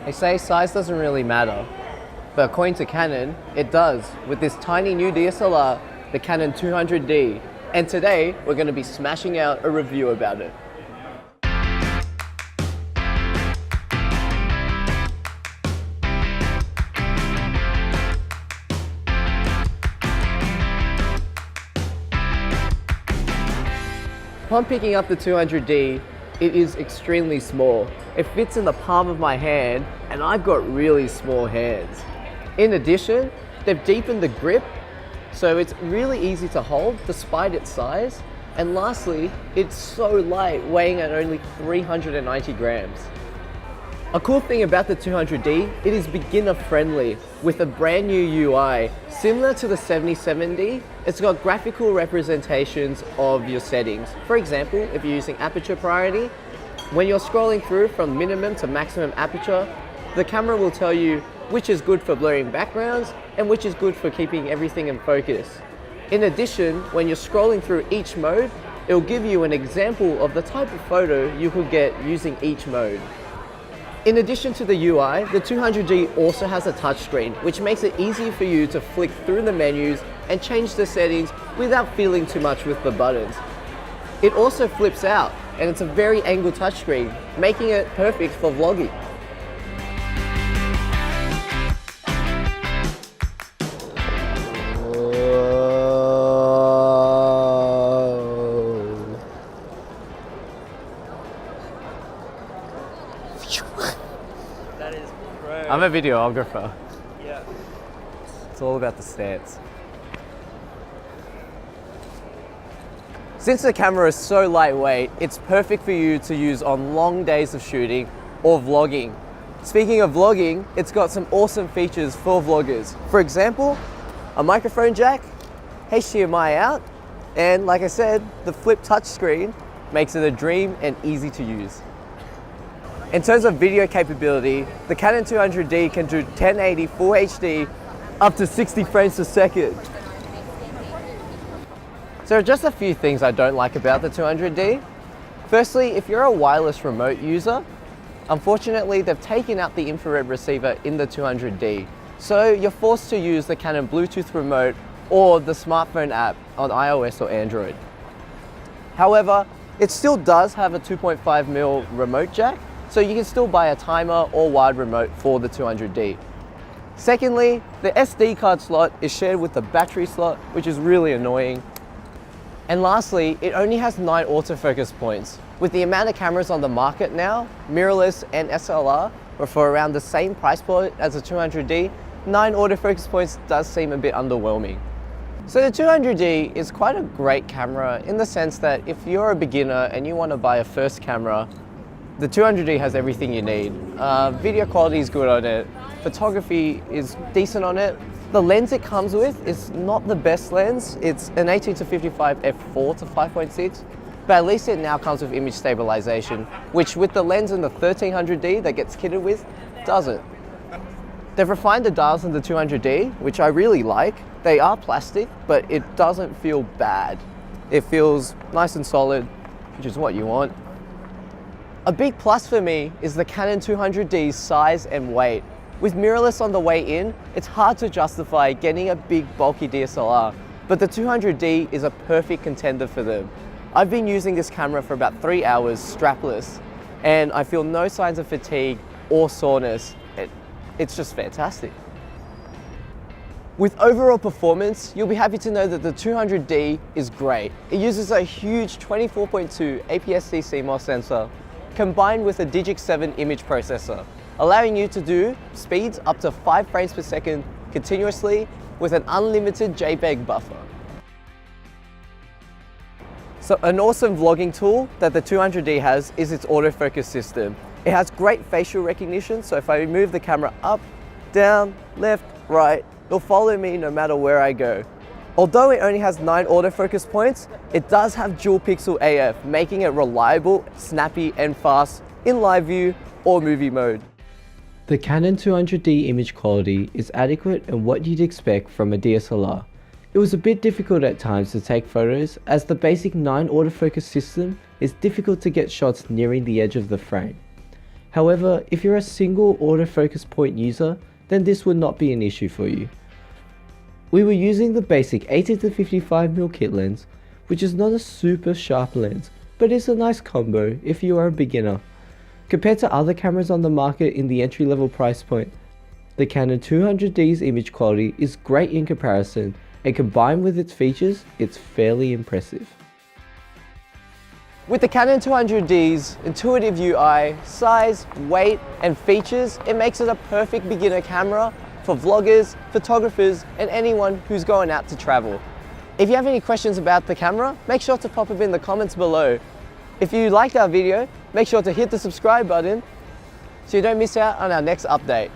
They say size doesn't really matter, but according to Canon, it does with this tiny new DSLR, the Canon 200D. And today, we're going to be smashing out a review about it. Upon picking up the 200D, it is extremely small. It fits in the palm of my hand, and I've got really small hands. In addition, they've deepened the grip, so it's really easy to hold despite its size. And lastly, it's so light, weighing at only 390 grams. A cool thing about the 200D, it is beginner friendly with a brand new UI. Similar to the 7070, it's got graphical representations of your settings. For example, if you're using aperture priority, when you're scrolling through from minimum to maximum aperture, the camera will tell you which is good for blurring backgrounds and which is good for keeping everything in focus. In addition, when you're scrolling through each mode, it'll give you an example of the type of photo you could get using each mode. In addition to the UI, the 200D also has a touchscreen, which makes it easy for you to flick through the menus and change the settings without feeling too much with the buttons. It also flips out, and it's a very angled touchscreen, making it perfect for vlogging. That is pro. I'm a videographer. Yeah. It's all about the stance. Since the camera is so lightweight, it's perfect for you to use on long days of shooting or vlogging. Speaking of vlogging, it's got some awesome features for vloggers. For example, a microphone jack, HDMI out, and like I said, the flip touchscreen makes it a dream and easy to use. In terms of video capability, the Canon 200D can do 1080 Full HD up to 60 frames per second. So there are just a few things I don't like about the 200D. Firstly, if you're a wireless remote user, unfortunately they've taken out the infrared receiver in the 200D. So you're forced to use the Canon Bluetooth remote or the smartphone app on iOS or Android. However, it still does have a 2.5mm remote jack, so you can still buy a timer or wired remote for the 200D. Secondly, the SD card slot is shared with the battery slot, which is really annoying. And lastly, it only has 9 autofocus points. With the amount of cameras on the market now, mirrorless and SLR, but for around the same price point as the 200D, 9 autofocus points does seem a bit underwhelming. So the 200D is quite a great camera in the sense that if you're a beginner and you want to buy a first camera, the 200D has everything you need. Video quality is good on it. Photography is decent on it. The lens it comes with is not the best lens. It's an 18-55 f4 to 5.6, but at least it now comes with image stabilization, which with the lens in the 1300D that gets kitted with, doesn't. They've refined the dials in the 200D, which I really like. They are plastic, but it doesn't feel bad. It feels nice and solid, which is what you want. A big plus for me is the Canon 200D's size and weight. With mirrorless on the way in, it's hard to justify getting a big bulky DSLR, but the 200D is a perfect contender for them. I've been using this camera for about 3 hours strapless, and I feel no signs of fatigue or soreness. It's just fantastic. With overall performance, you'll be happy to know that the 200D is great. It uses a huge 24.2 APS-C CMOS sensor combined with a Digic 7 image processor, allowing you to do speeds up to 5 frames per second continuously with an unlimited JPEG buffer. So an awesome vlogging tool that the 200D has is its autofocus system. It has great facial recognition, so if I move the camera up, down, left, right, it'll follow me no matter where I go. Although it only has 9 autofocus points, it does have dual pixel AF, making it reliable, snappy and fast in live view or movie mode. The Canon 200D image quality is adequate and what you'd expect from a DSLR. It was a bit difficult at times to take photos as the basic 9 autofocus system is difficult to get shots nearing the edge of the frame. However, if you're a single autofocus point user, then this would not be an issue for you. We were using the basic 80-55mm kit lens, which is not a super sharp lens, but it's a nice combo if you are a beginner. Compared to other cameras on the market in the entry-level price point, the Canon 200D's image quality is great in comparison, and combined with its features, it's fairly impressive. With the Canon 200D's intuitive UI, size, weight, and features, it makes it a perfect beginner camera for vloggers, photographers, and anyone who's going out to travel. If you have any questions about the camera, make sure to pop them in the comments below. If you liked our video, make sure to hit the subscribe button so you don't miss out on our next update.